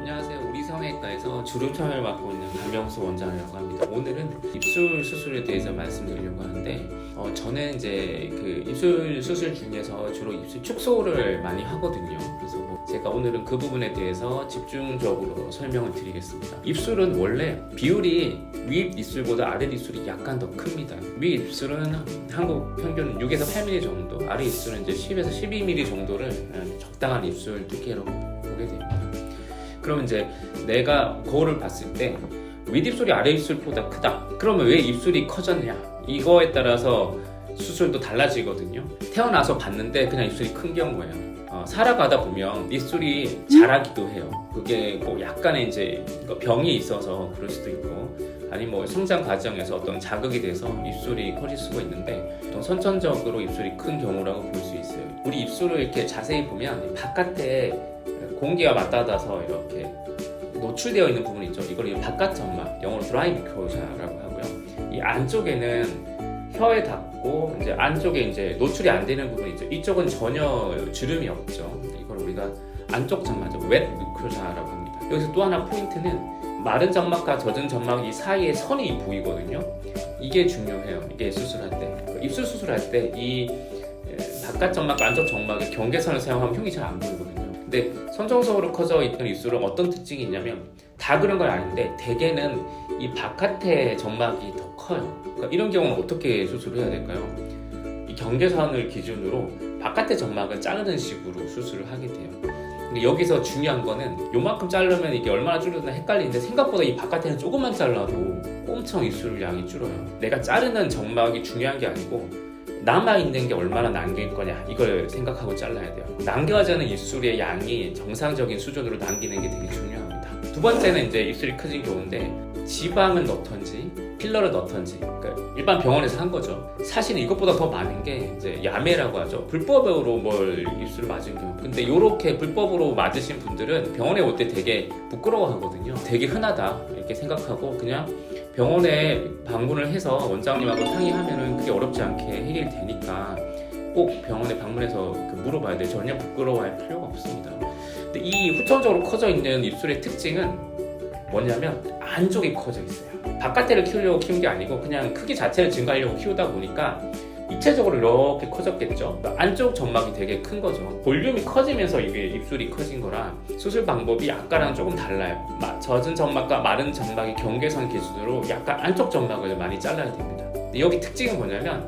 안녕하세요. 우리 성형외과에서 주름철을 맡고 있는 강명수 원장이라고 합니다. 오늘은 입술 수술에 대해서 말씀드리려고 하는데 저는 이제 그 입술 수술 중에서 주로 입술 축소를 많이 하거든요. 그래서 제가 오늘은 그 부분에 대해서 집중적으로 설명을 드리겠습니다. 입술은 원래 비율이 위 입술보다 아래 입술이 약간 더 큽니다. 위 입술은 한국 평균 6에서 8mm 정도, 아래 입술은 이제 10에서 12mm 정도를 적당한 입술 두께로 보게 됩니다. 그럼 이제 내가 거울을 봤을 때 윗입술이 아래입술보다 크다. 그러면 왜 입술이 커졌냐? 이거에 따라서 수술도 달라지거든요. 태어나서 봤는데 그냥 입술이 큰 경우예요. 살아가다 보면 입술이 자라기도 해요. 그게 뭐 약간의 이제 병이 있어서 그럴 수도 있고, 아니면 뭐 성장 과정에서 어떤 자극이 돼서 입술이 커질 수가 있는데, 보통 선천적으로 입술이 큰 경우라고 볼 수 있어요. 우리 입술을 이렇게 자세히 보면 바깥에 공기가 맞닿아서 이렇게 노출되어 있는 부분이 있죠. 이걸 바깥 점막, 영어로 드라이 미코사라고 하고요. 이 안쪽에는 혀에 닿고 이제 안쪽에 이제 노출이 안 되는 부분이 있죠. 이쪽은 전혀 주름이 없죠. 이걸 우리가 안쪽 점막이죠. 웻 미코사라고 합니다. 여기서 또 하나 포인트는 마른 점막과 젖은 점막 이 사이에 선이 보이거든요. 이게 중요해요. 이게 수술할 때, 입술 수술할 때 이 바깥 점막과 안쪽 점막의 경계선을 사용하면 흉이 잘 안 보이거든요. 근데 선정적으로 커져 있는 입술은 어떤 특징이 있냐면, 다 그런 건 아닌데 대개는 이 바깥의 점막이 더 커요. 그러니까 이런 경우는 어떻게 수술을 해야 될까요? 이 경계선을 기준으로 바깥의 점막을 자르는 식으로 수술을 하게 돼요. 근데 여기서 중요한 거는 요만큼 자르면 이게 얼마나 줄어드나 헷갈리는데, 생각보다 이 바깥에는 조금만 잘라도 엄청 입술 양이 줄어요. 내가 자르는 점막이 중요한 게 아니고 남아있는 게 얼마나 남길 거냐, 이걸 생각하고 잘라야 돼요. 남겨져 있는 입술의 양이 정상적인 수준으로 남기는 게 되게 중요합니다. 두 번째는 이제 입술이 커진 경우인데, 지방을 넣던지 필러를 넣던지, 그러니까 일반 병원에서 한 거죠. 사실 이것보다 더 많은 게 이제 야매라고 하죠. 불법으로 뭘 입술을 맞은 경우. 근데 이렇게 불법으로 맞으신 분들은 병원에 올 때 되게 부끄러워하거든요. 되게 흔하다 이렇게 생각하고 그냥 병원에 방문을 해서 원장님하고 상의하면은 그게 어렵지 않게 해결이 되니까 꼭 병원에 방문해서 물어봐야 돼요. 전혀 부끄러워할 필요가 없습니다. 근데 이 후천적으로 커져 있는 입술의 특징은 뭐냐면 안쪽이 커져 있어요. 바깥에를 키우려고 키운 게 아니고 그냥 크기 자체를 증가하려고 키우다 보니까 입체적으로 이렇게 커졌겠죠. 안쪽 점막이 되게 큰 거죠. 볼륨이 커지면서 이게 입술이 커진 거라 수술 방법이 아까랑 조금 달라요. 젖은 점막과 마른 점막의 경계선 기준으로 약간 안쪽 점막을 많이 잘라야 됩니다. 근데 여기 특징은 뭐냐면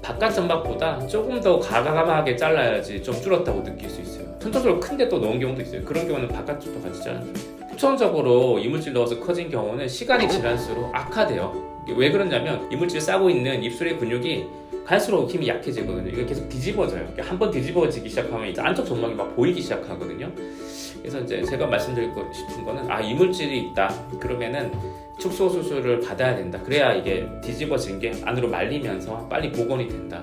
바깥 점막보다 조금 더 과감하게 잘라야지 좀 줄었다고 느낄 수 있어요. 선천적으로 큰데 또 넣은 경우도 있어요. 그런 경우는 바깥쪽도 같이 잘라줘요. 후천적으로 이물질 넣어서 커진 경우는 시간이 지날수록 악화돼요. 왜 그러냐면 이물질 싸고 있는 입술의 근육이 갈수록 힘이 약해지거든요. 이거 계속 뒤집어져요. 한 번 뒤집어지기 시작하면 이제 안쪽 점막이 막 보이기 시작하거든요. 그래서 이제 제가 말씀드리고 싶은 거는, 이물질이 있다 그러면은 축소 수술을 받아야 된다. 그래야 이게 뒤집어진 게 안으로 말리면서 빨리 복원이 된다.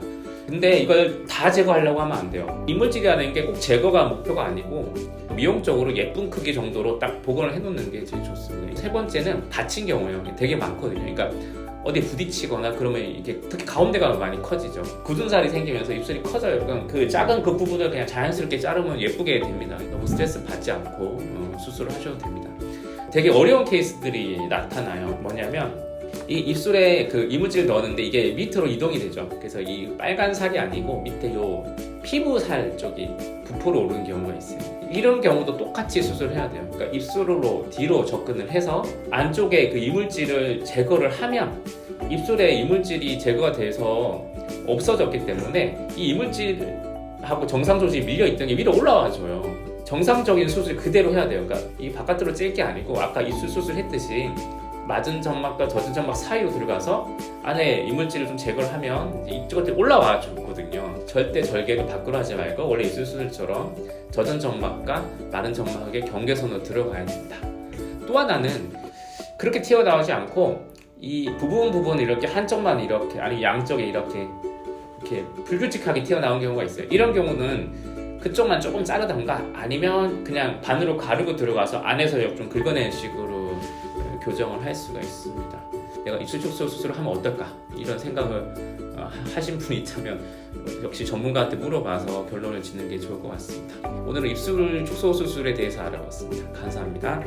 근데 이걸 다 제거하려고 하면 안 돼요. 이물질이라는 게 꼭 제거가 목표가 아니고 미용적으로 예쁜 크기 정도로 딱 복원을 해놓는 게 제일 좋습니다. 세 번째는 다친 경우예요. 되게 많거든요. 그러니까 어디 부딪히거나 그러면 이게 특히 가운데가 많이 커지죠. 굳은 살이 생기면서 입술이 커져요. 그럼 그 작은 그 부분을 그냥 자연스럽게 자르면 예쁘게 됩니다. 너무 스트레스 받지 않고 수술을 하셔도 됩니다. 되게 어려운 케이스들이 나타나요. 뭐냐면 이 입술에 그 이물질을 넣었는데 이게 밑으로 이동이 되죠. 그래서 이 빨간 살이 아니고 밑에 요 피부 살 쪽이 부풀어 오르는 경우가 있어요. 이런 경우도 똑같이 수술해야 돼요. 그러니까 입술로 뒤로 접근을 해서 안쪽에 그 이물질을 제거를 하면 입술에 이물질이 제거가 돼서 없어졌기 때문에 이 이물질하고 정상 조직이 밀려있던 게 위로 올라와줘요. 정상적인 수술 그대로 해야 돼요. 그러니까 이 바깥으로 찔 게 아니고 아까 입술 수술했듯이 맞은 점막과 젖은 점막 사이로 들어가서 안에 이물질을 좀 제거를 하면 이쪽으로 올라와 줬거든요. 절대 절개를 밖으로 하지 말고 원래 입술 수술처럼 젖은 점막과 마른 점막의 경계선으로 들어가야 됩니다. 또 하나는 그렇게 튀어나오지 않고 이 부분 이렇게 한쪽만 이렇게, 아니 양쪽에 이렇게 불규칙하게 튀어나온 경우가 있어요. 이런 경우는 그쪽만 조금 자르던가 아니면 그냥 반으로 가르고 들어가서 안에서 좀 긁어내는 식으로 교정을 할 수가 있습니다. 내가 입술 축소 수술을 하면 어떨까? 이런 생각을 하신 분이 있다면 역시 전문가한테 물어봐서 결론을 짓는 게 좋을 것 같습니다. 오늘은 입술 축소 수술에 대해서 알아봤습니다. 감사합니다.